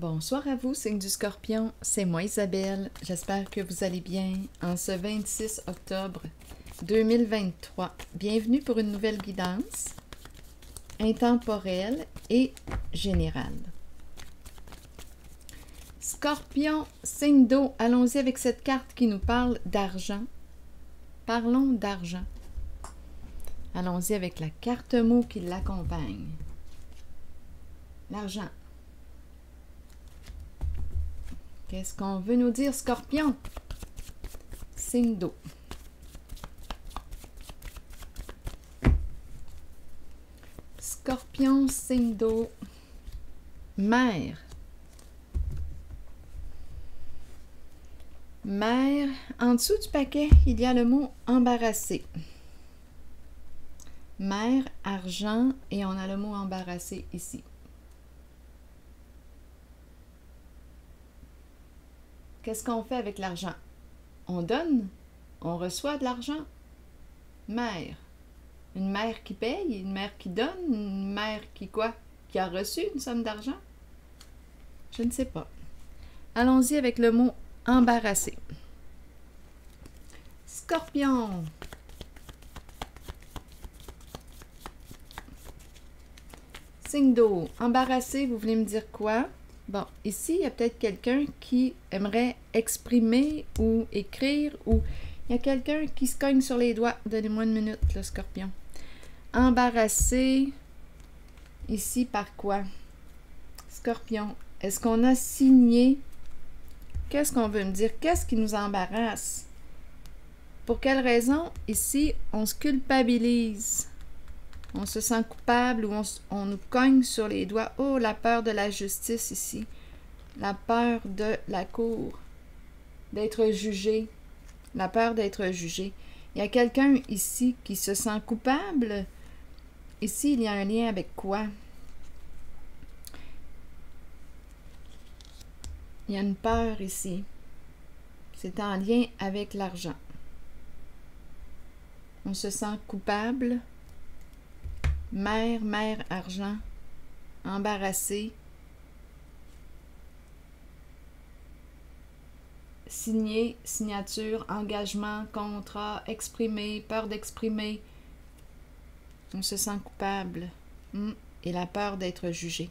Bonsoir à vous, signe du Scorpion, c'est moi Isabelle. J'espère que vous allez bien en ce 26 octobre 2023. Bienvenue pour une nouvelle guidance intemporelle et générale. Scorpion, signe d'eau, allons-y avec cette carte qui nous parle d'argent. Parlons d'argent. Allons-y avec la carte mot qui l'accompagne. L'argent. Qu'est-ce qu'on veut nous dire, Scorpion? Signe d'eau. Scorpion, signe d'eau. Mer. Mer. En dessous du paquet, il y a le mot embarrassé. Mer, argent, et on a le mot embarrassé ici. Qu'est-ce qu'on fait avec l'argent? On donne, on reçoit de l'argent. Mère. Une mère qui paye, une mère qui donne, une mère qui quoi? Qui a reçu une somme d'argent? Je ne sais pas. Allons-y avec le mot embarrassé. Scorpion. Signe d'eau. Embarrassé, vous voulez me dire quoi? Bon, ici, il y a peut-être quelqu'un qui aimerait exprimer ou écrire, ou il y a quelqu'un qui se cogne sur les doigts. Donnez-moi une minute, le Scorpion. Embarrassé, ici, par quoi? Scorpion, est-ce qu'on a signé? Qu'est-ce qu'on veut me dire? Qu'est-ce qui nous embarrasse? Pour quelle raison? Ici, on se culpabilise. On se sent coupable ou on nous cogne sur les doigts. Oh, la peur de la justice ici. La peur de la cour. D'être jugé. La peur d'être jugé. Il y a quelqu'un ici qui se sent coupable. Ici, il y a un lien avec quoi? Il y a une peur ici. C'est en lien avec l'argent. On se sent coupable. Mère, argent, embarrassé, signé, signature, engagement, contrat, exprimer, peur d'exprimer. On se sent coupable. Et la peur d'être jugé.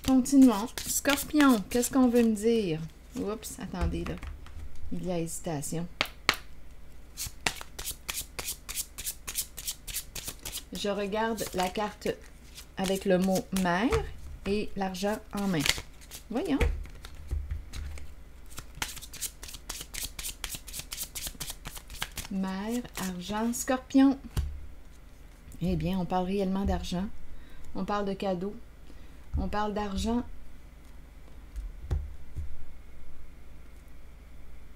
Continuons. Scorpion, qu'est-ce qu'on veut me dire? Oups, attendez là. Il y a hésitation. Je regarde la carte avec le mot mer et l'argent en main. Voyons. Mer, argent, Scorpion. Eh bien, on parle réellement d'argent. On parle de cadeaux. On parle d'argent.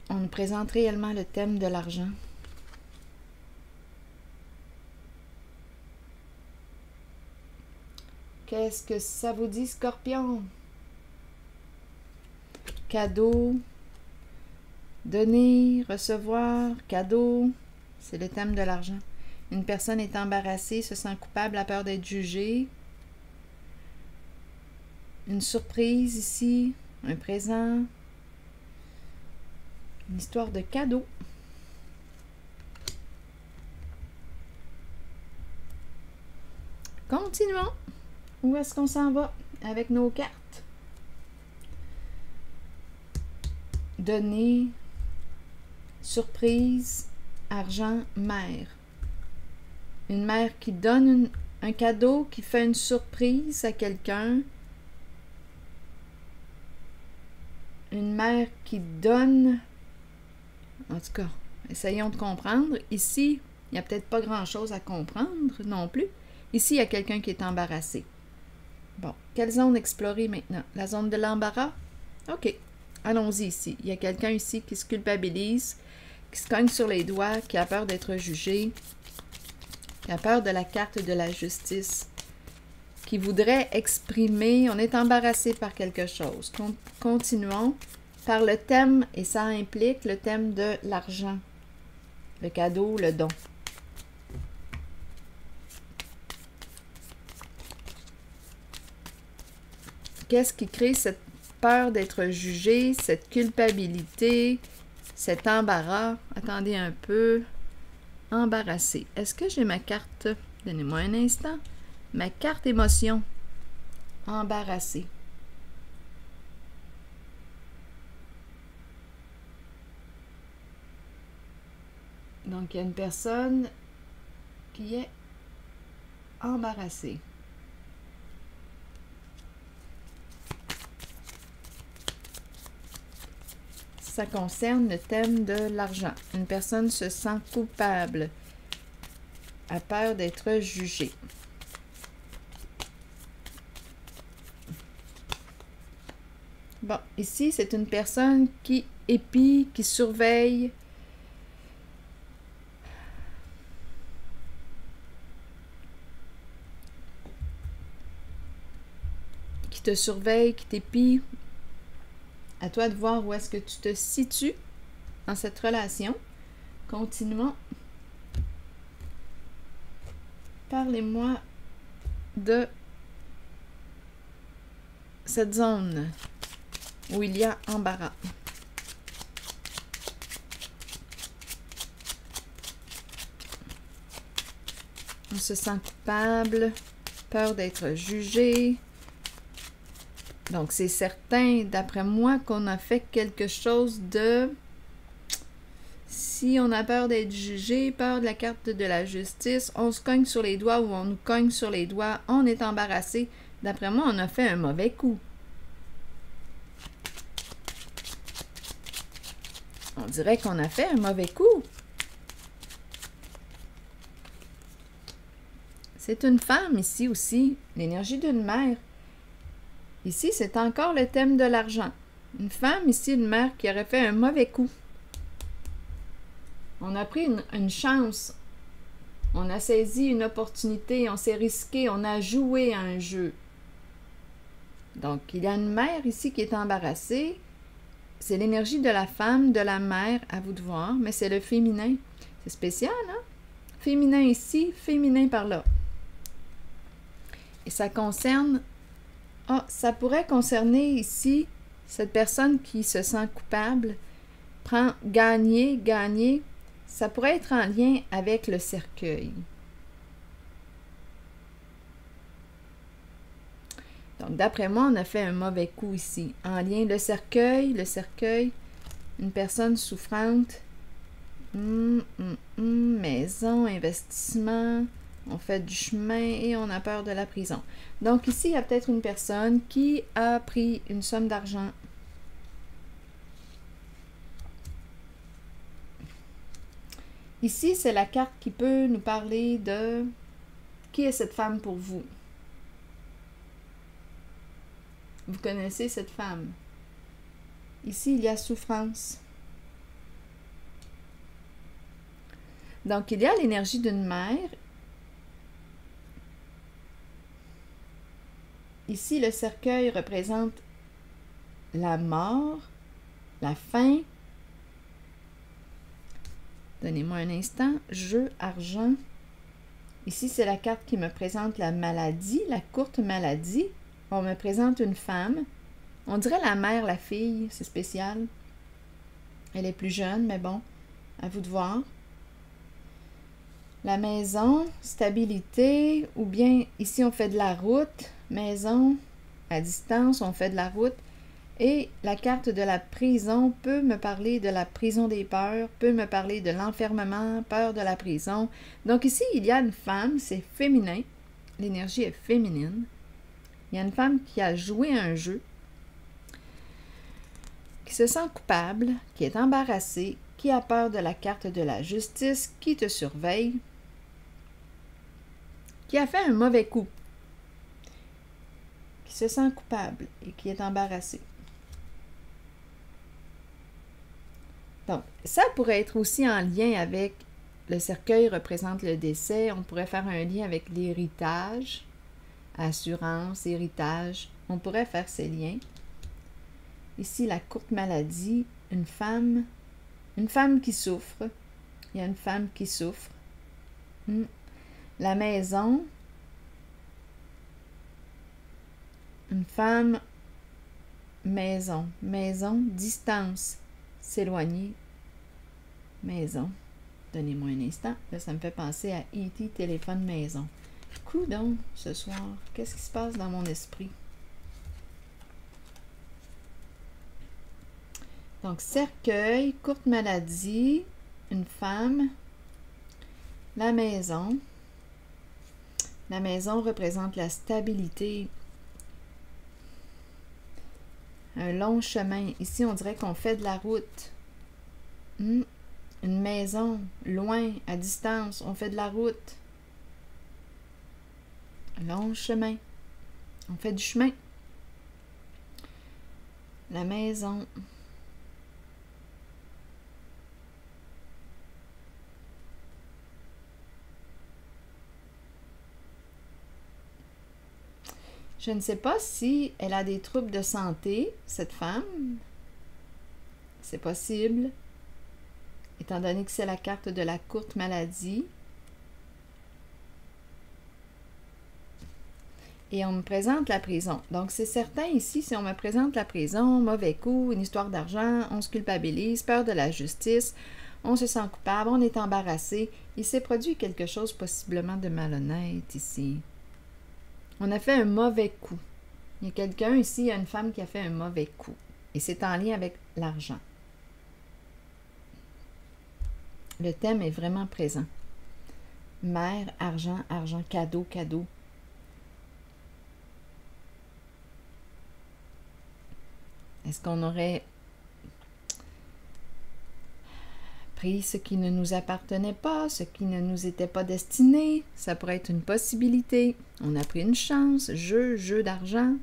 On nous présente réellement le thème de l'argent. Qu'est-ce que ça vous dit, Scorpion? Cadeau. Donner, recevoir, cadeau. C'est le thème de l'argent. Une personne est embarrassée, se sent coupable, a peur d'être jugée. Une surprise ici, un présent, une histoire de cadeau. Continuons. Où est-ce qu'on s'en va avec nos cartes? Donner, surprise, argent, mère. Une mère qui donne un cadeau, qui fait une surprise à quelqu'un. Une mère qui donne, en tout cas, essayons de comprendre. Ici, il n'y a peut-être pas grand-chose à comprendre non plus. Ici, il y a quelqu'un qui est embarrassé. Bon, quelle zone explorer maintenant? La zone de l'embarras? OK, allons-y ici. Il y a quelqu'un ici qui se culpabilise, qui se cogne sur les doigts, qui a peur d'être jugé, qui a peur de la carte de la justice, qui voudrait exprimer, on est embarrassé par quelque chose. Continuons par le thème, et ça implique le thème de l'argent. le cadeau, le don. Qu'est-ce qui crée cette peur d'être jugé, cette culpabilité, cet embarras? Attendez un peu. Embarrassé. Est-ce que j'ai ma carte? Donnez-moi un instant. Ma carte émotion. Embarrassé. Donc, il y a une personne qui est embarrassée. Ça concerne le thème de l'argent. Une personne se sent coupable, a peur d'être jugée. Bon, ici, c'est une personne qui épie, qui surveille, qui te surveille, qui t'épie. À toi de voir où est-ce que tu te situes dans cette relation. Continuons. Parlez-moi de cette zone où il y a embarras. On se sent coupable, peur d'être jugé. Donc, c'est certain, d'après moi, qu'on a fait quelque chose de... Si on a peur d'être jugé, peur de la carte de la justice, on se cogne sur les doigts ou on nous cogne sur les doigts, on est embarrassé. D'après moi, on a fait un mauvais coup. On dirait qu'on a fait un mauvais coup. C'est une femme ici aussi, l'énergie d'une mère. Ici, c'est encore le thème de l'argent. Une femme ici, une mère qui aurait fait un mauvais coup. On a pris une chance. On a saisi une opportunité, on s'est risqué, on a joué à un jeu. Donc, il y a une mère ici qui est embarrassée. C'est l'énergie de la femme, de la mère, à vous de voir, mais c'est le féminin. C'est spécial, hein? Féminin ici, féminin par là. Et ça concerne... Ah, ça pourrait concerner ici cette personne qui se sent coupable, prend gagner, gagner. Ça pourrait être en lien avec le cercueil. Donc, d'après moi, on a fait un mauvais coup ici. En lien, le cercueil, une personne souffrante, maison, investissement, on fait du chemin et on a peur de la prison. Donc, ici, il y a peut-être une personne qui a pris une somme d'argent. Ici, c'est la carte qui peut nous parler de qui est cette femme pour vous. Vous connaissez cette femme. Ici, il y a souffrance. Donc, il y a l'énergie d'une mère. Ici, le cercueil représente la mort, la fin. Donnez-moi un instant. Jeu, argent. Ici, c'est la carte qui me présente la maladie, la courte maladie. On me présente une femme. On dirait la mère, la fille. C'est spécial. Elle est plus jeune, mais bon, à vous de voir. La maison, stabilité, ou bien ici, on fait de la route. Maison, à distance, on fait de la route. Et la carte de la prison peut me parler de la prison des peurs, peut me parler de l'enfermement, peur de la prison. Donc ici, il y a une femme, c'est féminin. L'énergie est féminine. Il y a une femme qui a joué un jeu, qui se sent coupable, qui est embarrassée, qui a peur de la carte de la justice, qui te surveille, qui a fait un mauvais coup, qui se sent coupable et qui est embarrassée. Donc, ça pourrait être aussi en lien avec le cercueil représente le décès. On pourrait faire un lien avec l'héritage, assurance, héritage. On pourrait faire ces liens. Ici, la courte maladie, une femme qui souffre, Il y a une femme qui souffre. La maison. Une femme, maison. Maison, distance. S'éloigner. Maison. Donnez-moi un instant. Là, ça me fait penser à E.T. téléphone maison. Coudonc, ce soir. Qu'est-ce qui se passe dans mon esprit? Donc, cercueil, courte maladie, une femme, la maison. La maison représente la stabilité. Un long chemin. Ici, on dirait qu'on fait de la route. Une maison, loin, à distance, on fait de la route. Un long chemin. On fait du chemin. La maison. Je ne sais pas si elle a des troubles de santé, cette femme. C'est possible, étant donné que c'est la carte de la courte maladie. Et on me présente la prison. Donc, c'est certain ici, si on me présente la prison, mauvais coup, une histoire d'argent, on se culpabilise, peur de la justice, on se sent coupable, on est embarrassé. Il s'est produit quelque chose possiblement de malhonnête ici. On a fait un mauvais coup. Il y a quelqu'un ici, il y a une femme qui a fait un mauvais coup. Et c'est en lien avec l'argent. Le thème est vraiment présent. Mère, argent, argent, cadeau, cadeau. Est-ce qu'on aurait pris ce qui ne nous appartenait pas, ce qui ne nous était pas destiné? Ça pourrait être une possibilité. On a pris une chance, jeu d'argent.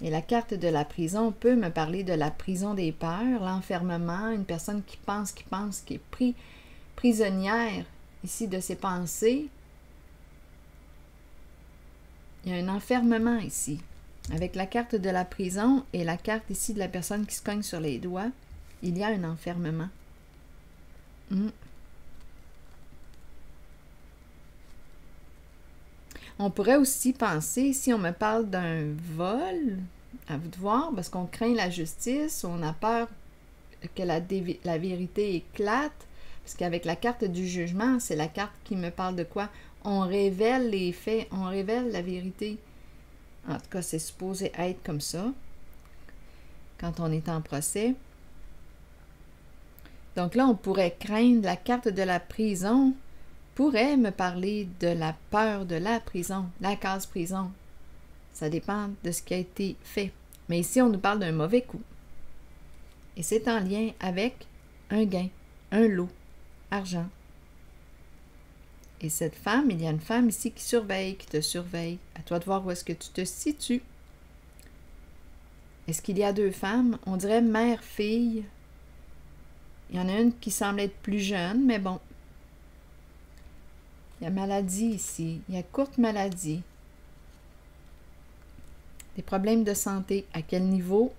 Et la carte de la prison peut me parler de la prison des peurs, l'enfermement, une personne qui pense, qui est prisonnière ici de ses pensées. Il y a un enfermement ici. Avec la carte de la prison et la carte ici de la personne qui se cogne sur les doigts, il y a un enfermement. On pourrait aussi penser, si on me parle d'un vol, à vous de voir, parce qu'on craint la justice, on a peur que la vérité éclate, parce qu'avec la carte du jugement, c'est la carte qui me parle de quoi? On révèle les faits, on révèle la vérité. En tout cas, c'est supposé être comme ça, quand on est en procès. Donc là, on pourrait craindre la carte de la prison, pourrait me parler de la peur de la prison, la case prison. Ça dépend de ce qui a été fait. Mais ici, on nous parle d'un mauvais coup. Et c'est en lien avec un gain, un lot, argent. Et cette femme, il y a une femme ici qui surveille, qui te surveille. À toi de voir où est-ce que tu te situes. Est-ce qu'il y a deux femmes? On dirait mère-fille. Il y en a une qui semble être plus jeune, mais bon. Il y a maladie ici. Il y a courte maladie. Des problèmes de santé. À quel niveau?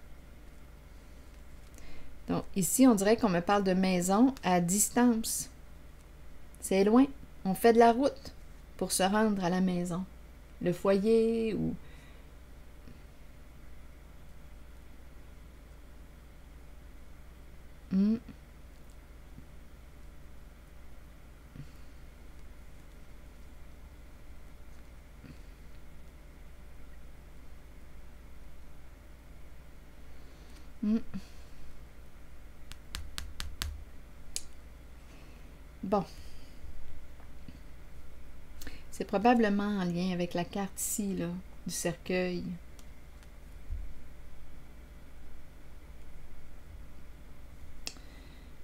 Donc, ici, on dirait qu'on me parle de maison à distance. C'est loin. On fait de la route pour se rendre à la maison. Le foyer ou... Bon. C'est probablement en lien avec la carte ici, là, du cercueil.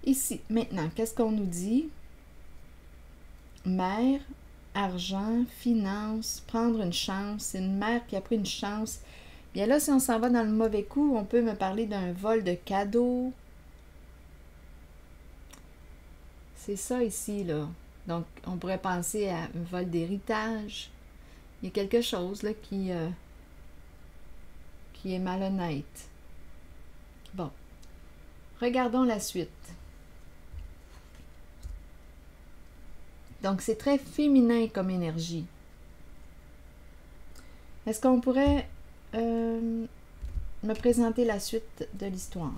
Ici, maintenant, qu'est-ce qu'on nous dit? Mère, argent, finance, prendre une chance. C'est une mère qui a pris une chance. Bien là, si on s'en va dans le mauvais coup, on peut me parler d'un vol de cadeaux. C'est ça ici, là. Donc, on pourrait penser à un vol d'héritage. Il y a quelque chose là qui est malhonnête, Bon, regardons la suite. Donc, c'est très féminin comme énergie. Est-ce qu'on pourrait me présenter la suite de l'histoire?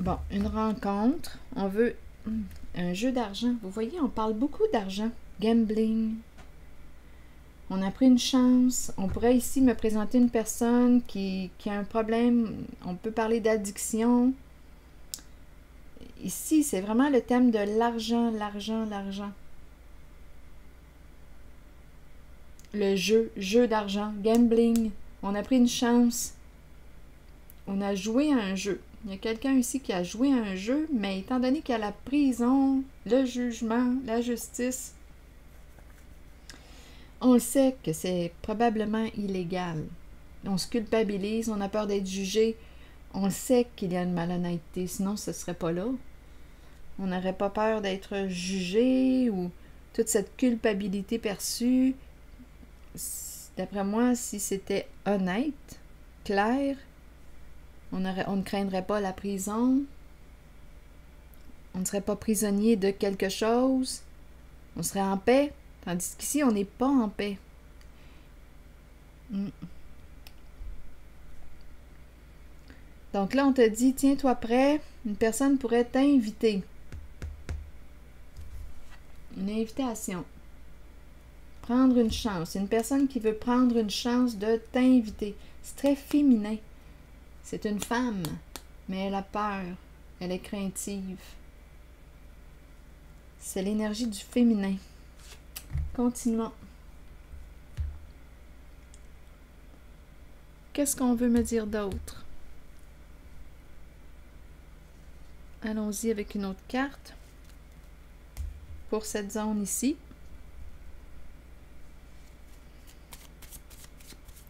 Bon, une rencontre. On veut un jeu d'argent. Vous voyez, on parle beaucoup d'argent. Gambling. On a pris une chance. On pourrait ici me présenter une personne qui a un problème. On peut parler d'addiction. Ici, c'est vraiment le thème de l'argent, l'argent, l'argent. Le jeu d'argent, gambling. On a pris une chance. On a joué à un jeu. Il y a quelqu'un ici qui a joué à un jeu, mais étant donné qu'il y a la prison, le jugement, la justice, on sait que c'est probablement illégal. On se culpabilise, on a peur d'être jugé. On sait qu'il y a une malhonnêteté, sinon ce ne serait pas là. On n'aurait pas peur d'être jugé ou toute cette culpabilité perçue. D'après moi, si c'était honnête, clair, on ne craindrait pas la prison. On ne serait pas prisonnier de quelque chose. On serait en paix. Tandis qu'ici, on n'est pas en paix. Donc là, on te dit, tiens-toi prêt, une personne pourrait t'inviter. Une invitation. Prendre une chance. Une personne qui veut prendre une chance de t'inviter. C'est très féminin. C'est une femme, mais elle a peur. Elle est craintive. C'est l'énergie du féminin. Continuons. Qu'est-ce qu'on veut me dire d'autre? Allons-y avec une autre carte. Pour cette zone ici.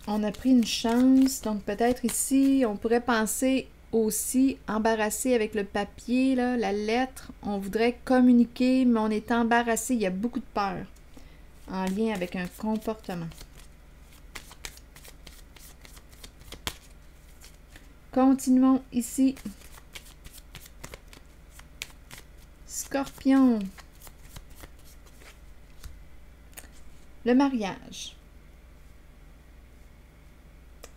On a pris une chance, donc peut-être ici, on pourrait penser aussi embarrassé avec le papier, là, la lettre. On voudrait communiquer, mais on est embarrassé. Il y a beaucoup de peur en lien avec un comportement. Continuons ici. Scorpion. Le mariage.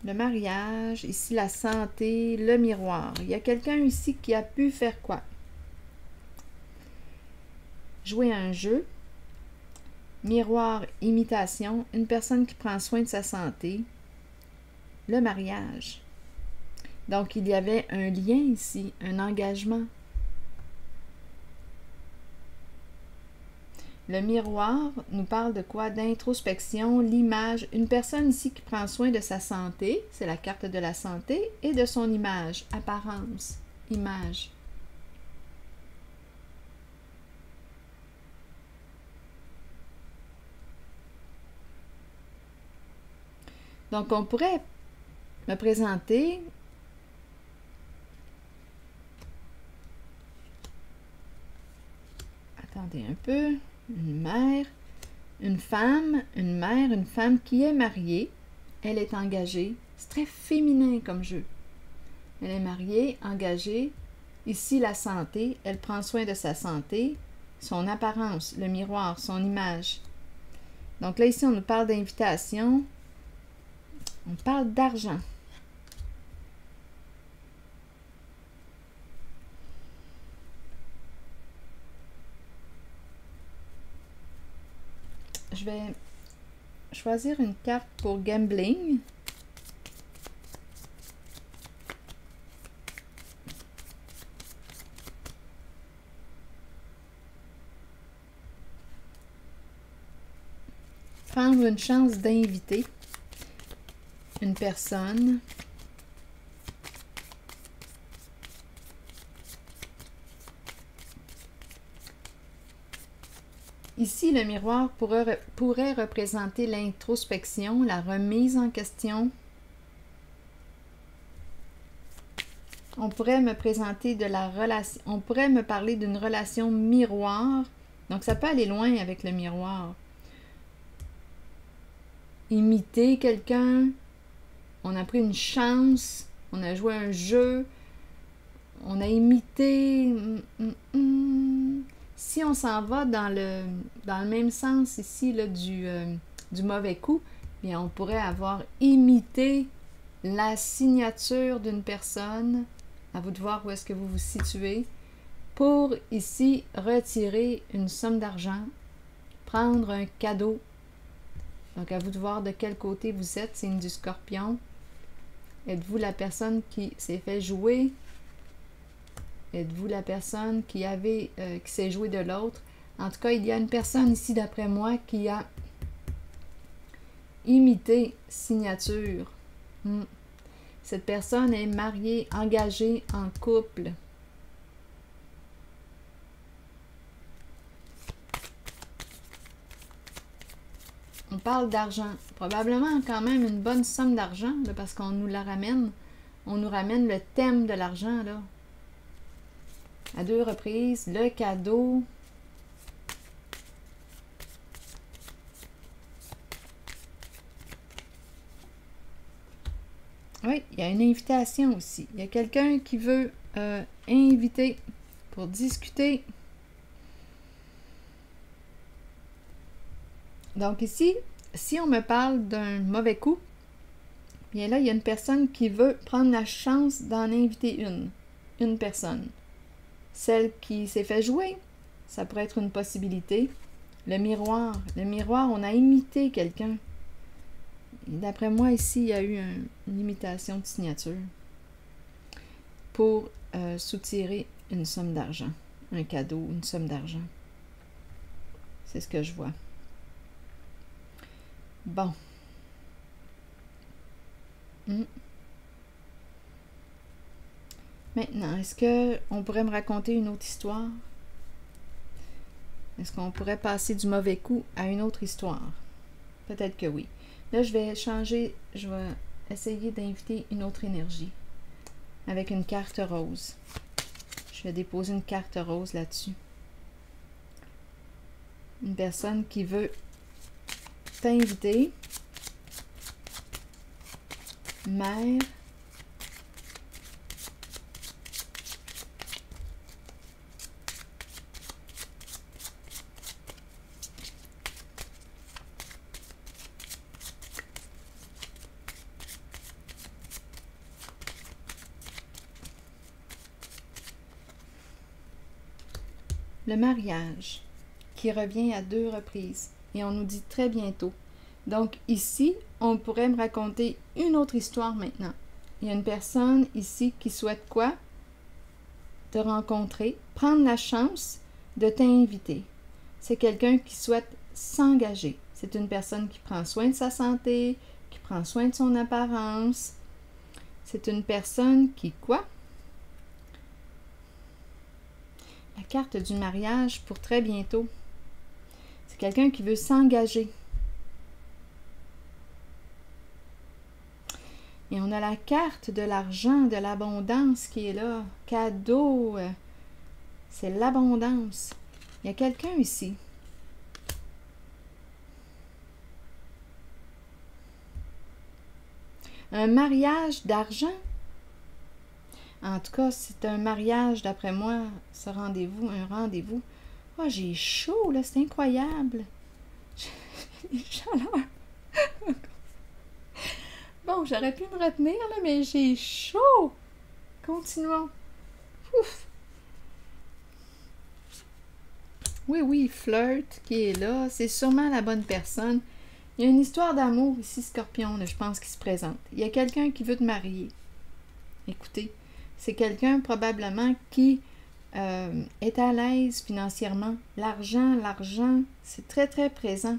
Le mariage, ici la santé, le miroir. Il y a quelqu'un ici qui a pu faire quoi? Jouer à un jeu. Miroir, imitation. Une personne qui prend soin de sa santé. Le mariage. Donc, il y avait un lien ici, un engagement. Le miroir nous parle de quoi? D'introspection, l'image. Une personne ici qui prend soin de sa santé, c'est la carte de la santé, et de son image, apparence, image. Donc, on pourrait me présenter attendez un peu. Une mère, une femme, une mère, une femme qui est mariée. Elle est engagée. C'est très féminin comme jeu. Elle est mariée, engagée. Ici, la santé. Elle prend soin de sa santé, son apparence, le miroir, son image. Donc là, ici, on nous parle d'invitation. On parle d'argent. Je vais choisir une carte pour gambling. Prendre une chance d'inviter une personne. ici, le miroir pourrait représenter l'introspection, la remise en question. On pourrait me présenter de la relation, on pourrait me parler d'une relation miroir. Donc, ça peut aller loin avec le miroir. Imiter quelqu'un, on a pris une chance, on a joué un jeu, on a imité. Si on s'en va dans le même sens ici là, du mauvais coup, bien, on pourrait avoir imité la signature d'une personne. À vous de voir où est-ce que vous vous situez. Pour ici retirer une somme d'argent, prendre un cadeau. Donc à vous de voir de quel côté vous êtes, signe du Scorpion. Êtes-vous la personne qui s'est fait jouer? Êtes-vous la personne qui s'est jouée de l'autre? En tout cas, il y a une personne ici, d'après moi, qui a imité signature. Cette personne est mariée, engagée, en couple. On parle d'argent. Probablement quand même une bonne somme d'argent, parce qu'on nous la ramène. On nous ramène le thème de l'argent, là. À 2 reprises, le cadeau. Oui, il y a une invitation aussi. Il y a quelqu'un qui veut inviter pour discuter. Donc ici, si on me parle d'un mauvais coup, bien là, il y a une personne qui veut prendre la chance d'en inviter une personne. Celle qui s'est fait jouer, ça pourrait être une possibilité. Le miroir, on a imité quelqu'un. D'après moi, ici, il y a eu une imitation de signature pour soutirer une somme d'argent, un cadeau, une somme d'argent. C'est ce que je vois. Bon. Maintenant, est-ce qu'on pourrait me raconter une autre histoire? Est-ce qu'on pourrait passer du mauvais coup à une autre histoire? Peut-être que oui. Là, je vais changer, je vais essayer d'inviter une autre énergie avec une carte rose. Je vais déposer une carte rose là-dessus. Une personne qui veut t'inviter. Mère. Le mariage, qui revient à 2 reprises. Et on nous dit très bientôt. Donc ici, on pourrait me raconter une autre histoire maintenant. Il y a une personne ici qui souhaite quoi? Te rencontrer, prendre la chance de t'inviter. C'est quelqu'un qui souhaite s'engager. C'est une personne qui prend soin de sa santé, qui prend soin de son apparence. C'est une personne qui quoi? La carte du mariage pour très bientôt. C'est quelqu'un qui veut s'engager. Et on a la carte de l'argent, de l'abondance qui est là. Cadeau. C'est l'abondance. Il y a quelqu'un ici. Un mariage d'argent. En tout cas, c'est un mariage, d'après moi, ce rendez-vous, un rendez-vous. Oh, j'ai chaud, là, c'est incroyable. J'ai chaleur. Bon, j'aurais pu me retenir, là, mais j'ai chaud. Continuons. Ouf. Oui, flirt qui est là. C'est sûrement la bonne personne. Il y a une histoire d'amour ici, Scorpion, là, je pense, qui se présente. Il y a quelqu'un qui veut te marier. Écoutez, c'est quelqu'un probablement qui est à l'aise financièrement. L'argent, c'est très, très présent.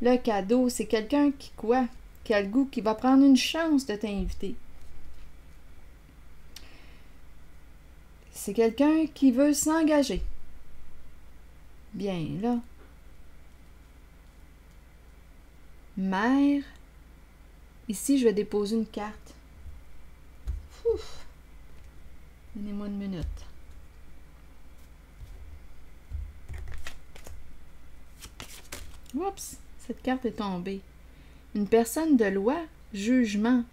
Le cadeau, c'est quelqu'un qui quoi? Qui a le goût, qui va prendre une chance de t'inviter. C'est quelqu'un qui veut s'engager. Bien, là, Mère. Ici, je vais déposer une carte. Ouf. Donnez-moi une minute. Oups, cette carte est tombée. Une personne de loi, jugement.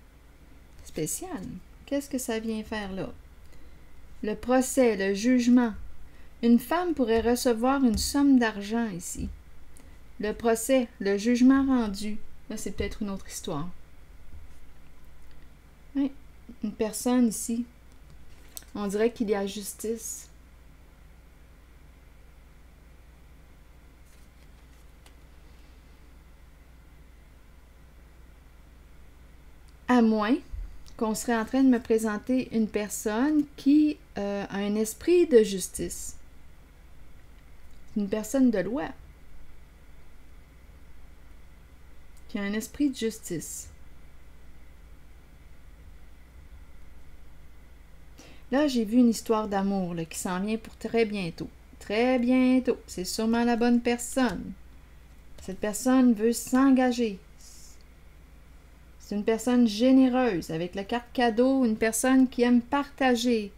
Spécial. Qu'est-ce que ça vient faire là? Le procès, le jugement. Une femme pourrait recevoir une somme d'argent ici. Le procès, le jugement rendu. Là, c'est peut-être une autre histoire. Oui, une personne ici. On dirait qu'il y a justice. À moins qu'on serait en train de me présenter une personne qui a un esprit de justice. Une personne de loi. Qui a un esprit de justice. Là, j'ai vu une histoire d'amour qui s'en vient pour très bientôt. Très bientôt. C'est sûrement la bonne personne. Cette personne veut s'engager. C'est une personne généreuse, avec la carte cadeau, une personne qui aime partager,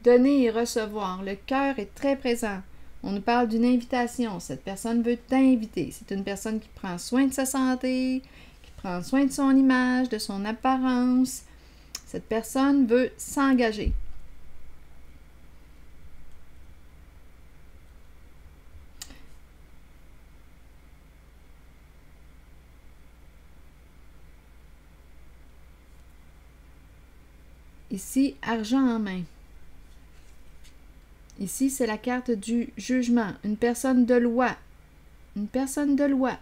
donner et recevoir. Le cœur est très présent. On nous parle d'une invitation. Cette personne veut t'inviter. C'est une personne qui prend soin de sa santé, qui prend soin de son image, de son apparence. Cette personne veut s'engager. Ici, argent en main. Ici, c'est la carte du jugement. Une personne de loi. Une personne de loi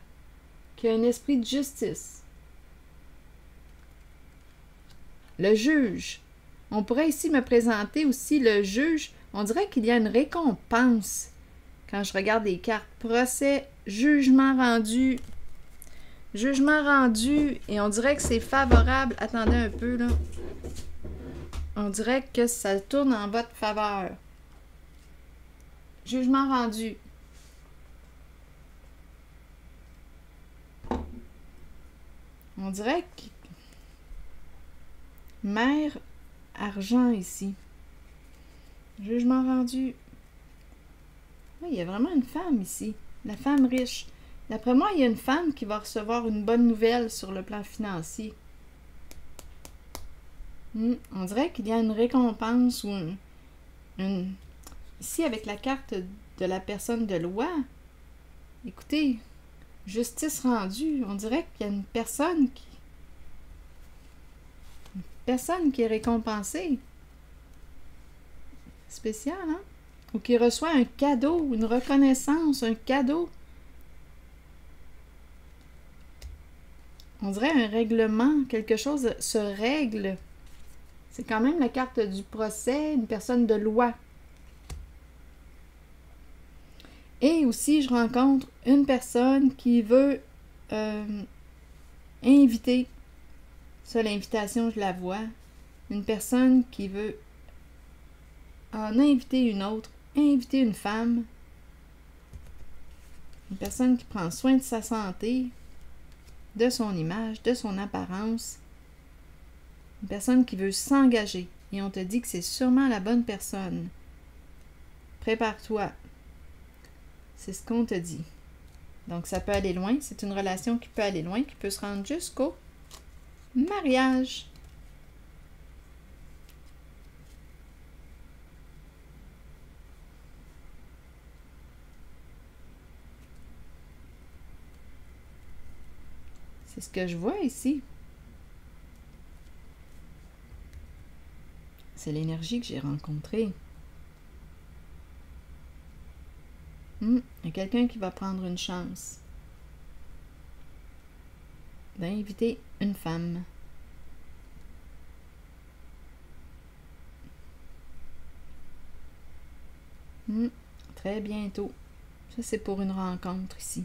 qui a un esprit de justice. Le juge. On pourrait ici me présenter aussi le juge. On dirait qu'il y a une récompense quand je regarde les cartes. Procès, jugement rendu. Jugement rendu. Et on dirait que c'est favorable. Attendez un peu, là. On dirait que ça tourne en votre faveur. Jugement rendu. On dirait que... Mère, argent ici. Jugement rendu. Oui, il y a vraiment une femme ici. La femme riche. D'après moi, il y a une femme qui va recevoir une bonne nouvelle sur le plan financier. On dirait qu'il y a une récompense ou une... Ici, avec la carte de la personne de loi, écoutez, justice rendue, on dirait qu'il y a une personne qui est récompensée. Spécial, hein? Ou qui reçoit un cadeau, une reconnaissance, un cadeau. On dirait un règlement, quelque chose se règle. C'est quand même la carte du procès, une personne de loi. Et aussi, je rencontre une personne qui veut inviter. Ça, l'invitation, je la vois. Une personne qui veut en inviter une autre, inviter une femme. Une personne qui prend soin de sa santé, de son image, de son apparence. Une personne qui veut s'engager. Et on te dit que c'est sûrement la bonne personne. Prépare-toi. C'est ce qu'on te dit. Donc, ça peut aller loin. C'est une relation qui peut aller loin, qui peut se rendre jusqu'au mariage. C'est ce que je vois ici. C'est l'énergie que j'ai rencontrée. Il y a quelqu'un qui va prendre une chance d'inviter une femme. Très bientôt. Ça, c'est pour une rencontre ici.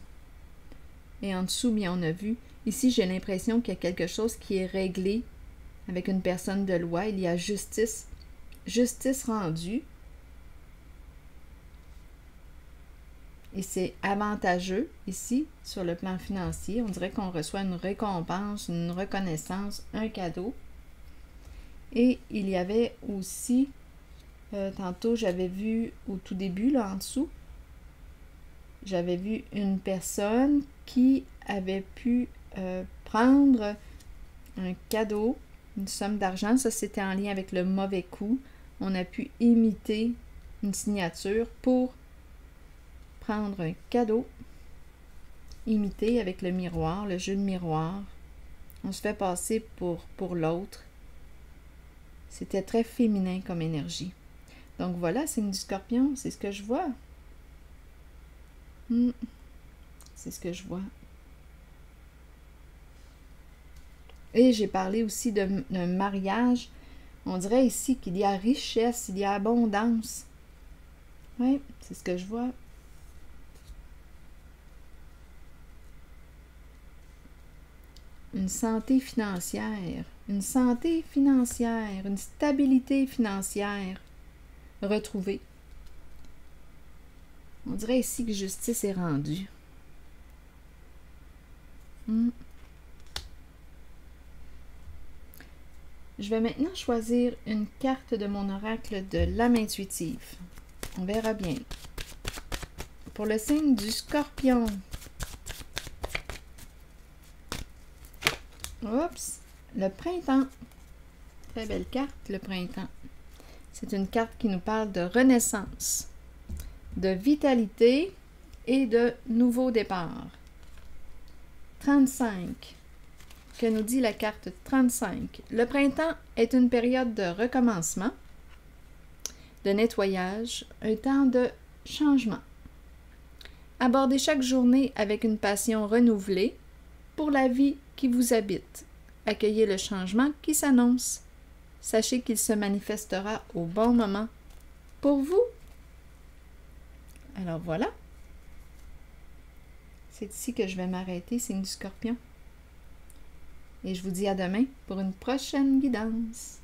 Et en dessous, bien, on a vu. Ici, j'ai l'impression qu'il y a quelque chose qui est réglé avec une personne de loi. Il y a justice. Justice rendue. Et c'est avantageux ici, sur le plan financier. On dirait qu'on reçoit une récompense, une reconnaissance, un cadeau. Et il y avait aussi, tantôt j'avais vu au tout début, là en dessous, j'avais vu une personne qui avait pu prendre un cadeau, une somme d'argent. Ça, c'était en lien avec le mauvais coup. On a pu imiter une signature pour prendre un cadeau, imiter avec le miroir, le jeu de miroir. On se fait passer pour l'autre. C'était très féminin comme énergie. Donc voilà, signe du Scorpion, c'est ce que je vois. C'est ce que je vois. Et j'ai parlé aussi d'un mariage. On dirait ici qu'il y a richesse, il y a abondance. Oui, c'est ce que je vois. Une santé financière, une stabilité financière retrouvée. On dirait ici que justice est rendue. Je vais maintenant choisir une carte de mon oracle de l'âme intuitive. On verra bien. Pour le signe du Scorpion. Oups! Le printemps. Très belle carte, le printemps. C'est une carte qui nous parle de renaissance, de vitalité et de nouveau départ. 35. Que nous dit la carte 35? Le printemps est une période de recommencement, de nettoyage, un temps de changement. Abordez chaque journée avec une passion renouvelée pour la vie qui vous habite. Accueillez le changement qui s'annonce. Sachez qu'il se manifestera au bon moment pour vous. Alors voilà. C'est ici que je vais m'arrêter, signe du Scorpion. Et je vous dis à demain pour une prochaine guidance.